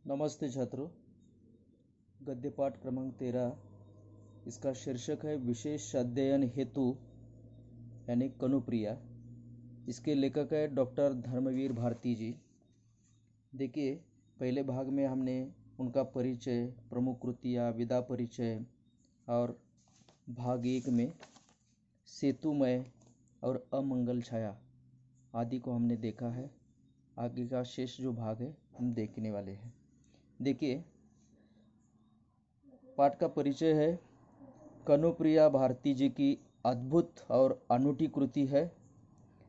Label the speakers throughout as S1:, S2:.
S1: नमस्ते छात्रों। गद्य पाठ क्रमांक 13, इसका शीर्षक है विशेष अध्ययन हेतु यानी कनुप्रिया। इसके लेखक है डॉक्टर धर्मवीर भारती जी। देखिए, पहले भाग में हमने उनका परिचय, प्रमुख कृतियाँ, विधा परिचय और भाग 1 में सेतुमय और अमंगल छाया आदि को हमने देखा है। आगे का शेष जो भाग है हम देखने वाले हैं। देखिए, पाठ का परिचय है। कनुप्रिया भारती जी की अद्भुत और अनूठी कृति है।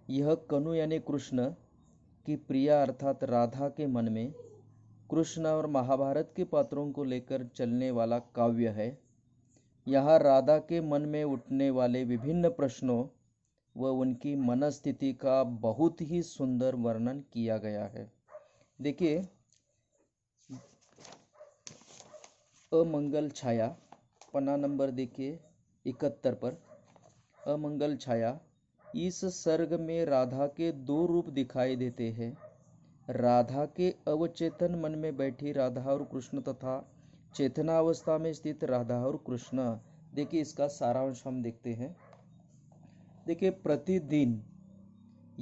S1: यह कनु यानी कृष्ण की प्रिया अर्थात राधा के मन में कृष्ण और महाभारत के पात्रों को लेकर चलने वाला काव्य है। यहाँ राधा के मन में उठने वाले विभिन्न प्रश्नों व उनकी मनस्थिति का बहुत ही सुंदर वर्णन किया गया है। देखिए, अमंगल छाया, पन्ना नंबर देखिए 71 पर। अमंगल छाया, इस सर्ग में राधा के 2 रूप दिखाई देते हैं। राधा के अवचेतन मन में बैठी राधा और कृष्ण तथा चेतनावस्था में स्थित राधा और कृष्ण। देखिए, इसका सारांश हम देखते हैं। देखिए, प्रतिदिन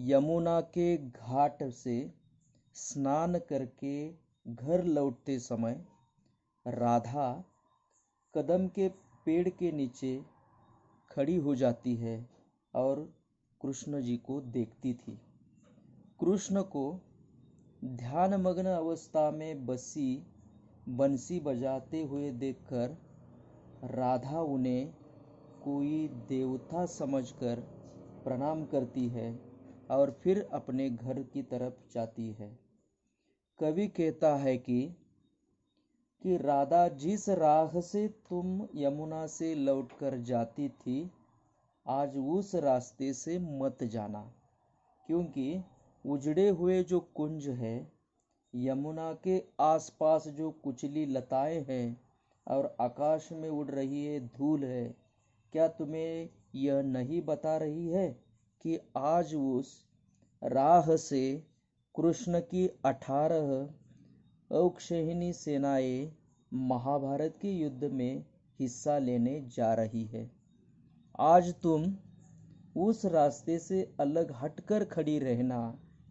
S1: यमुना के घाट से स्नान करके घर लौटते समय राधा कदम के पेड़ के नीचे खड़ी हो जाती है और कृष्ण जी को देखती थी। कृष्ण को ध्यानमग्न अवस्था में बंसी बजाते हुए देखकर राधा उन्हें कोई देवता समझकर प्रणाम करती है और फिर अपने घर की तरफ जाती है। कवि कहता है कि राधा, जिस राह से तुम यमुना से लौटकर जाती थी, आज उस रास्ते से मत जाना, क्योंकि उजड़े हुए जो कुंज है, यमुना के आसपास जो कुचली लताएं हैं और आकाश में उड़ रही है धूल है, क्या तुम्हें यह नहीं बता रही है कि आज उस राह से कृष्ण की 18 अक्षौहिणी सेनाएं महाभारत के युद्ध में हिस्सा लेने जा रही है। आज तुम उस रास्ते से अलग हटकर खड़ी रहना,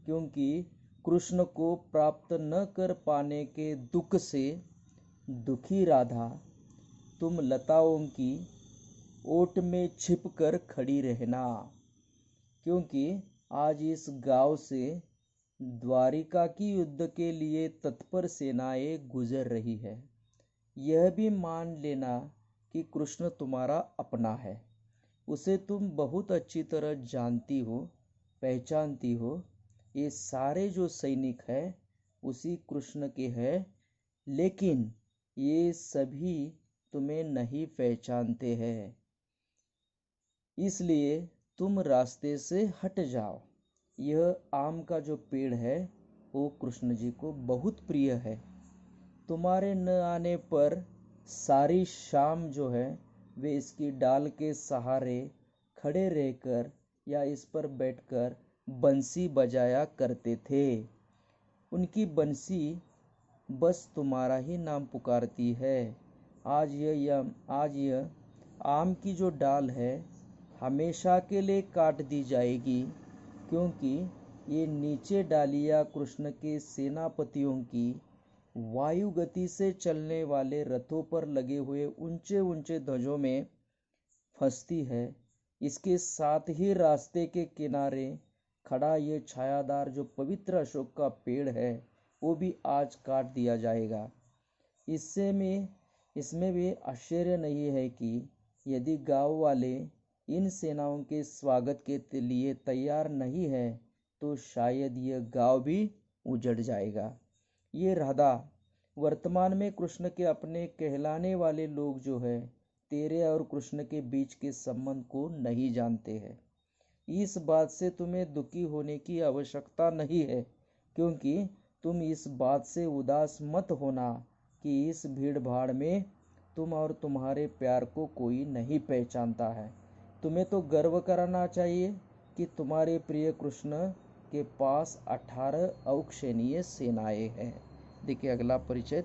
S1: क्योंकि कृष्ण को प्राप्त न कर पाने के दुख से दुखी राधा, तुम लताओं की ओट में छिपकर खड़ी रहना, क्योंकि आज इस गांव से द्वारिका की युद्ध के लिए तत्पर सेनाएं गुजर रही है। यह भी मान लेना कि कृष्ण तुम्हारा अपना है, उसे तुम बहुत अच्छी तरह जानती हो, पहचानती हो। ये सारे जो सैनिक हैं उसी कृष्ण के हैं, लेकिन ये सभी तुम्हें नहीं पहचानते हैं, इसलिए तुम रास्ते से हट जाओ। यह आम का जो पेड़ है वो कृष्ण जी को बहुत प्रिय है। तुम्हारे न आने पर सारी शाम जो है वे इसकी डाल के सहारे खड़े रहकर या इस पर बैठकर बंसी बजाया करते थे। उनकी बंसी बस तुम्हारा ही नाम पुकारती है। आज यह आम की जो डाल है हमेशा के लिए काट दी जाएगी, क्योंकि ये नीचे डालियाँ कृष्ण के सेनापतियों की वायु गति से चलने वाले रथों पर लगे हुए ऊंचे ऊंचे ध्वजों में फंसती है। इसके साथ ही रास्ते के किनारे खड़ा ये छायादार जो पवित्र अशोक का पेड़ है वो भी आज काट दिया जाएगा। इसमें भी आश्चर्य नहीं है कि यदि गांव वाले इन सेनाओं के स्वागत के लिए तैयार नहीं है तो शायद यह गांव भी उजड़ जाएगा। ये राधा वर्तमान में कृष्ण के अपने कहलाने वाले लोग जो है तेरे और कृष्ण के बीच के संबंध को नहीं जानते हैं। इस बात से तुम्हें दुखी होने की आवश्यकता नहीं है, क्योंकि तुम इस बात से उदास मत होना कि इस भीड़ भाड़ में तुम और तुम्हारे प्यार को कोई नहीं पहचानता है। तुम्हें तो गर्व करना चाहिए कि तुम्हारे प्रिय कृष्ण के पास 18 अक्षौहिणी सेनाएं हैं। देखिए अगला परिचय।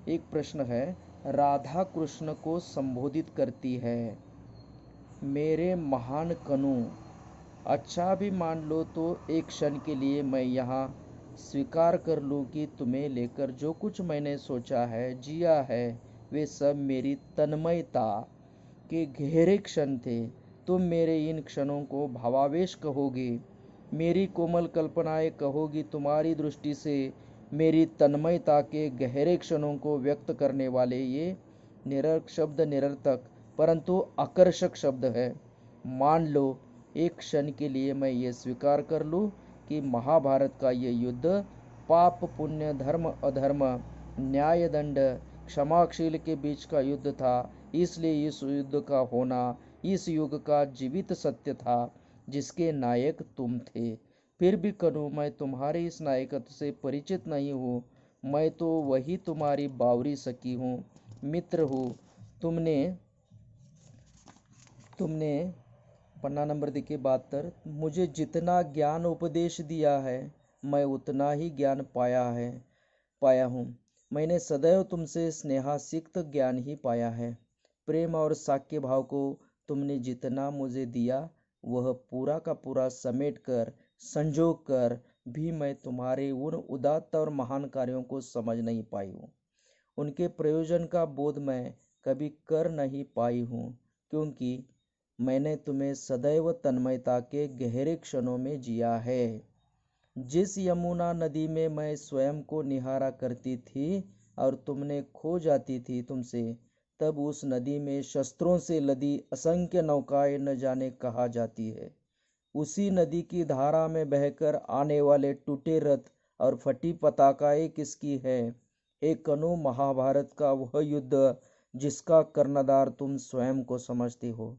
S1: एक प्रश्न है, राधा कृष्ण को संबोधित करती है, मेरे महान कनु। अच्छा भी मान लो तो एक क्षण के लिए मैं यहाँ स्वीकार कर लूँ कि तुम्हें लेकर जो कुछ मैंने सोचा है, जिया है, वे सब मेरी तन्मयता के गहरे क्षण थे। तुम मेरे इन क्षणों को भावावेश कहोगे, मेरी कोमल कल्पनाएं कहोगी। तुम्हारी दृष्टि से मेरी तन्मयता के गहरे क्षणों को व्यक्त करने वाले ये शब्द निरर्थक परंतु आकर्षक शब्द है। मान लो एक क्षण के लिए मैं ये स्वीकार कर लूँ कि महाभारत का ये युद्ध पाप पुण्य धर्म अधर्म न्याय दंड क्षमाशील के बीच का युद्ध था। इसलिए इस युद्ध का होना इस युग का जीवित सत्य था जिसके नायक तुम थे। फिर भी कनु मैं तुम्हारे इस नायकत्व से परिचित नहीं हूँ। मैं तो वही तुम्हारी बावरी सखी हूँ, मित्र हूँ। तुमने पन्ना नंबर देखिए 72। मुझे जितना ज्ञान उपदेश दिया है मैं उतना ही ज्ञान पाया हूँ। मैंने सदैव तुमसे स्नेहासिक्त ज्ञान ही पाया है। प्रेम और साक्य भाव को तुमने जितना मुझे दिया वह पूरा का पूरा समेट कर संजो कर भी मैं तुम्हारे उन उदात्त और महान कार्यों को समझ नहीं पाई हूँ। उनके प्रयोजन का बोध मैं कभी कर नहीं पाई हूँ, क्योंकि मैंने तुम्हें सदैव तन्मयता के गहरे क्षणों में जिया है। जिस यमुना नदी में मैं स्वयं को निहारा करती थी और तुमने खो जाती थी तुमसे, तब उस नदी में शस्त्रों से लदी असंख्य नौकाएं न जाने कहा जाती है। उसी नदी की धारा में बहकर आने वाले टूटे रथ और फटी पताकाएं किसकी है? एक कनु, महाभारत का वह युद्ध जिसका कर्णधार तुम स्वयं को समझती हो।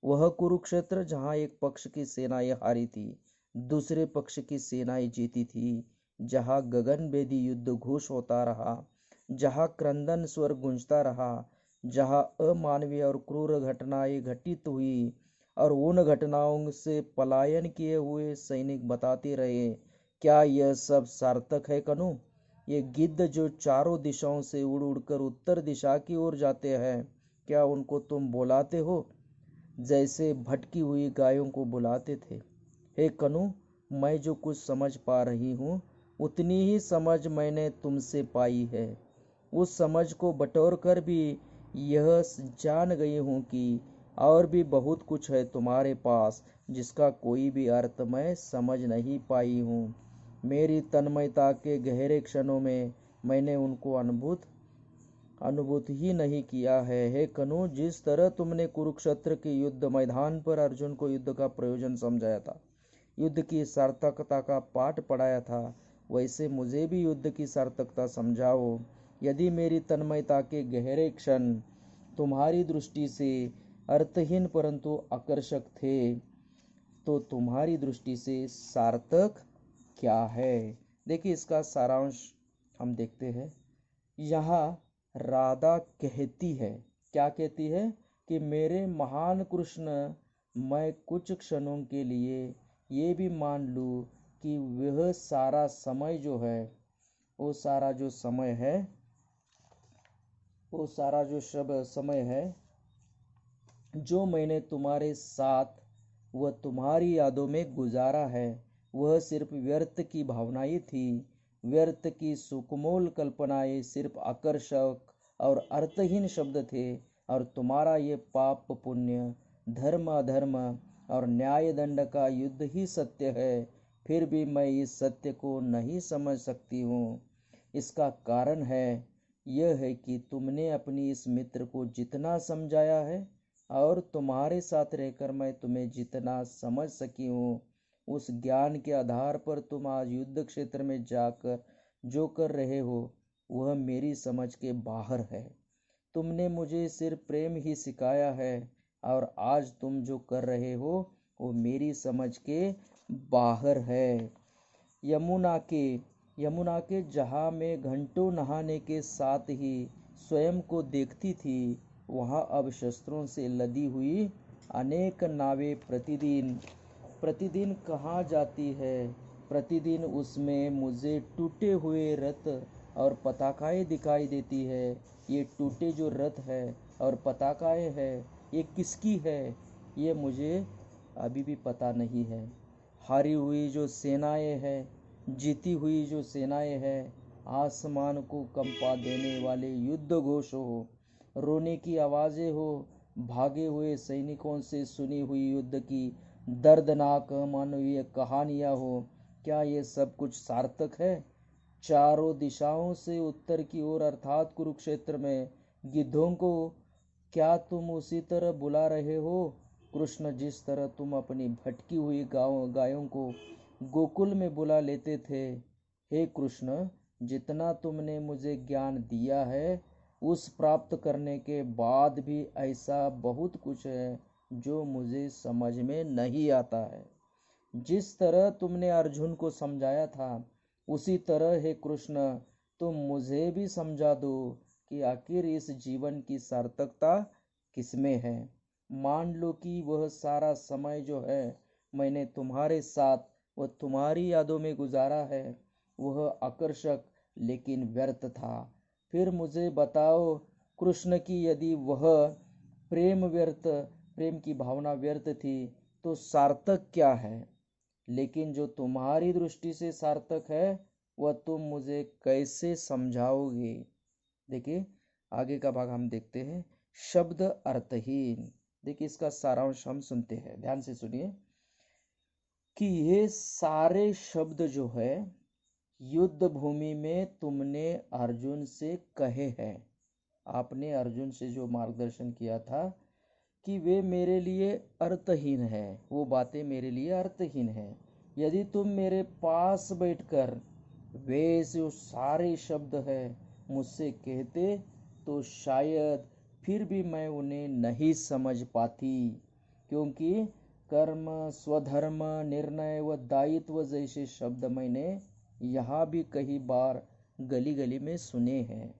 S1: वह कुरुक्षेत्र जहाँ एक पक्ष की सेनाएं हारी थी, दूसरे पक्ष की सेनाएं जीती थी। जहाँ गगनभेदी युद्ध घोष होता रहा, जहाँ क्रंदन स्वर गूंजता रहा, जहाँ अमानवीय और क्रूर घटनाएं घटित हुई और उन घटनाओं से पलायन किए हुए सैनिक बताते रहे, क्या यह सब सार्थक है कनु? ये गिद्ध जो चारों दिशाओं से उड़ उड़कर उत्तर दिशा की ओर जाते हैं, क्या उनको तुम बुलाते हो जैसे भटकी हुई गायों को बुलाते थे? हे कनु, मैं जो कुछ समझ पा रही हूँ उतनी ही समझ मैंने तुमसे पाई है। उस समझ को बटोर कर भी यह जान गई हूँ कि और भी बहुत कुछ है तुम्हारे पास जिसका कोई भी अर्थ मैं समझ नहीं पाई हूँ। मेरी तन्मयता के गहरे क्षणों में मैंने उनको अनुभूत ही नहीं किया है। हे कनु, जिस तरह तुमने कुरुक्षेत्र के युद्ध मैदान पर अर्जुन को युद्ध का प्रयोजन समझाया था, युद्ध की सार्थकता का पाठ पढ़ाया था, वैसे मुझे भी युद्ध की सार्थकता समझाओ। यदि मेरी तन्मयता के गहरे क्षण तुम्हारी दृष्टि से अर्थहीन परंतु आकर्षक थे, तो तुम्हारी दृष्टि से सार्थक क्या है? देखिए इसका सारांश हम देखते हैं। यहाँ राधा कहती है, क्या कहती है? कि मेरे महान कृष्ण, मैं कुछ क्षणों के लिए ये भी मान लूँ कि वह सारा समय जो है, वो सारा जो समय है, वो सारा जो समय है जो मैंने तुम्हारे साथ वह तुम्हारी यादों में गुजारा है, वह सिर्फ व्यर्थ की भावनाएं थी। व्यर्थ की सुकमोल कल्पनाएं सिर्फ आकर्षक और अर्थहीन शब्द थे, और तुम्हारा ये पाप पुण्य धर्म अधर्म और न्याय दंड का युद्ध ही सत्य है। फिर भी मैं इस सत्य को नहीं समझ सकती हूँ। इसका कारण यह है कि तुमने अपनी इस मित्र को जितना समझाया है और तुम्हारे साथ रहकर मैं तुम्हें जितना समझ सकी हूँ, उस ज्ञान के आधार पर तुम आज युद्ध क्षेत्र में जाकर जो कर रहे हो वह मेरी समझ के बाहर है। तुमने मुझे सिर्फ प्रेम ही सिखाया है, और आज तुम जो कर रहे हो वो मेरी समझ के बाहर है। यमुना के जहाँ मैं घंटों नहाने के साथ ही स्वयं को देखती थी, वहाँ अब शस्त्रों से लदी हुई अनेक नावें प्रतिदिन कहाँ जाती है। प्रतिदिन उसमें मुझे टूटे हुए रथ और पताकाएं दिखाई देती है। ये टूटे जो रथ है और पताकाएं है, ये किसकी है, ये मुझे अभी भी पता नहीं है। हारी हुई जो सेनाएं हैं, जीती हुई जो सेनाएं हैं, आसमान को कंपा देने वाले युद्ध घोष हो, रोने की आवाज़ें हो, भागे हुए सैनिकों से सुनी हुई युद्ध की दर्दनाक मानवीय कहानियाँ हो, क्या ये सब कुछ सार्थक है? चारों दिशाओं से उत्तर की ओर अर्थात कुरुक्षेत्र में गिद्धों को क्या तुम उसी तरह बुला रहे हो कृष्ण, जिस तरह तुम अपनी भटकी हुई गायों को गोकुल में बुला लेते थे? हे कृष्ण, जितना तुमने मुझे ज्ञान दिया है उस प्राप्त करने के बाद भी ऐसा बहुत कुछ है जो मुझे समझ में नहीं आता है। जिस तरह तुमने अर्जुन को समझाया था उसी तरह हे कृष्ण तुम मुझे भी समझा दो कि आखिर इस जीवन की सार्थकता किसमें है। मान लो कि वह सारा समय जो है मैंने तुम्हारे साथ व तुम्हारी यादों में गुजारा है वह आकर्षक लेकिन व्यर्थ था। फिर मुझे बताओ कृष्ण की यदि वह प्रेम की भावना व्यर्थ थी तो सार्थक क्या है? लेकिन जो तुम्हारी दृष्टि से सार्थक है वह तुम मुझे कैसे समझाओगे? देखिए आगे का भाग हम देखते हैं। शब्द अर्थहीन। देखिए इसका सारांश हम सुनते हैं, ध्यान से सुनिए कि ये सारे शब्द जो है युद्ध भूमि में तुमने अर्जुन से कहे हैं। आपने अर्जुन से जो मार्गदर्शन किया था कि वे मेरे लिए अर्थहीन है, वो बातें मेरे लिए अर्थहीन है। यदि तुम मेरे पास बैठकर वे जो सारे शब्द है मुझसे कहते तो शायद फिर भी मैं उन्हें नहीं समझ पाती, क्योंकि कर्म, स्वधर्म, निर्णय व दायित्व जैसे शब्द मैंने यहाँ भी कई बार गली गली में सुने हैं।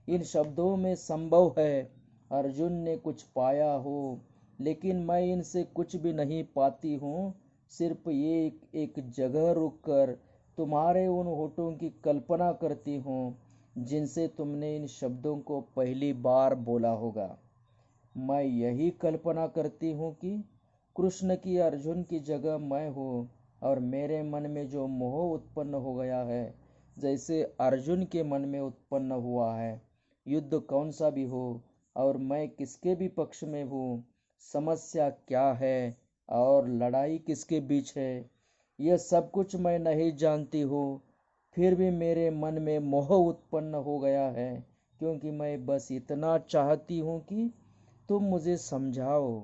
S1: इन शब्दों में संभव है अर्जुन ने कुछ पाया हो, लेकिन मैं इनसे कुछ भी नहीं पाती हूँ। सिर्फ ये एक जगह रुककर तुम्हारे उन होठों की कल्पना करती हूँ जिनसे तुमने इन शब्दों को पहली बार बोला होगा। मैं यही कल्पना करती हूँ कि कृष्ण की अर्जुन की जगह मैं हूँ और मेरे मन में जो मोह उत्पन्न हो गया है जैसे अर्जुन के मन में उत्पन्न हुआ है, युद्ध कौन सा भी हो और मैं किसके भी पक्ष में हूँ, समस्या क्या है और लड़ाई किसके बीच है, यह सब कुछ मैं नहीं जानती हूँ। फिर भी मेरे मन में मोह उत्पन्न हो गया है, क्योंकि मैं बस इतना चाहती हूँ कि तुम मुझे समझाओ।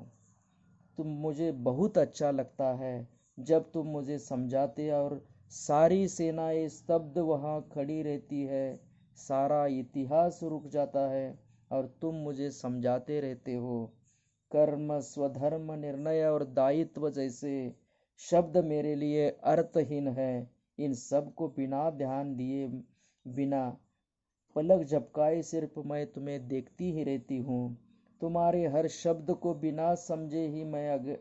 S1: तुम मुझे बहुत अच्छा लगता है जब तुम मुझे समझाते और सारी सेनाएं स्तब्ध वहाँ खड़ी रहती है, सारा इतिहास रुक जाता है और तुम मुझे समझाते रहते हो। कर्म, स्वधर्म, निर्णय और दायित्व जैसे शब्द मेरे लिए अर्थहीन है। इन सब को बिना ध्यान दिए, बिना पलक झपकाए सिर्फ मैं तुम्हें देखती ही रहती हूँ। तुम्हारे हर शब्द को बिना समझे ही मैं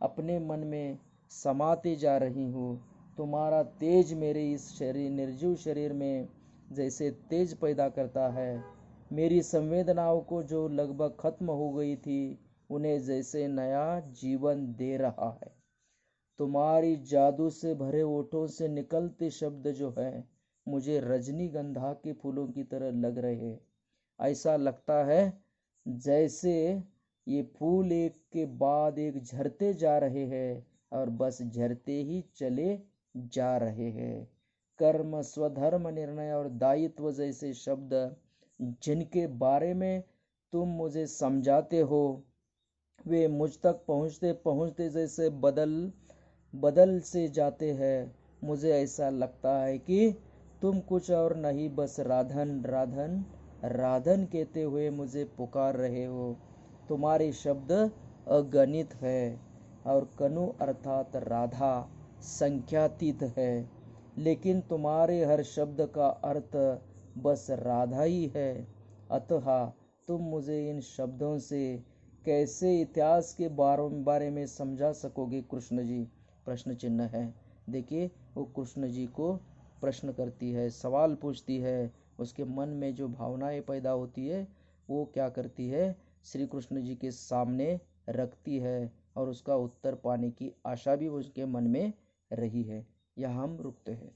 S1: अपने मन में समाते जा रही हूँ। तुम्हारा तेज मेरे इस शरीर, निर्जीव शरीर में जैसे तेज पैदा करता है। मेरी संवेदनाओं को जो लगभग खत्म हो गई थी उन्हें जैसे नया जीवन दे रहा है। तुम्हारी जादू से भरे ओठों से निकलते शब्द जो है मुझे रजनीगंधा के फूलों की तरह लग रहे। ऐसा लगता है जैसे ये फूल एक के बाद एक झरते जा रहे हैं और बस झरते ही चले जा रहे हैं। कर्म, स्वधर्म, निर्णय और दायित्व जैसे शब्द जिनके बारे में तुम मुझे समझाते हो वे मुझ तक पहुँचते पहुँचते जैसे बदल से जाते हैं। मुझे ऐसा लगता है कि तुम कुछ और नहीं बस राधन राधन राधन कहते हुए मुझे पुकार रहे हो। तुम्हारे शब्द अगणित है और कनु अर्थात राधा संख्यातीत है, लेकिन तुम्हारे हर शब्द का अर्थ बस राधा ही है। अतः तुम मुझे इन शब्दों से कैसे इतिहास के बारे में समझा सकोगे कृष्ण जी? प्रश्न चिन्ह है। देखिए वो कृष्ण जी को प्रश्न करती है, सवाल पूछती है उसके मन में जो भावनाएं पैदा होती है वो क्या करती है, श्री कृष्ण जी के सामने रखती है और उसका उत्तर पाने की आशा भी उसके मन में रही है। यहाँ हम रुकते हैं।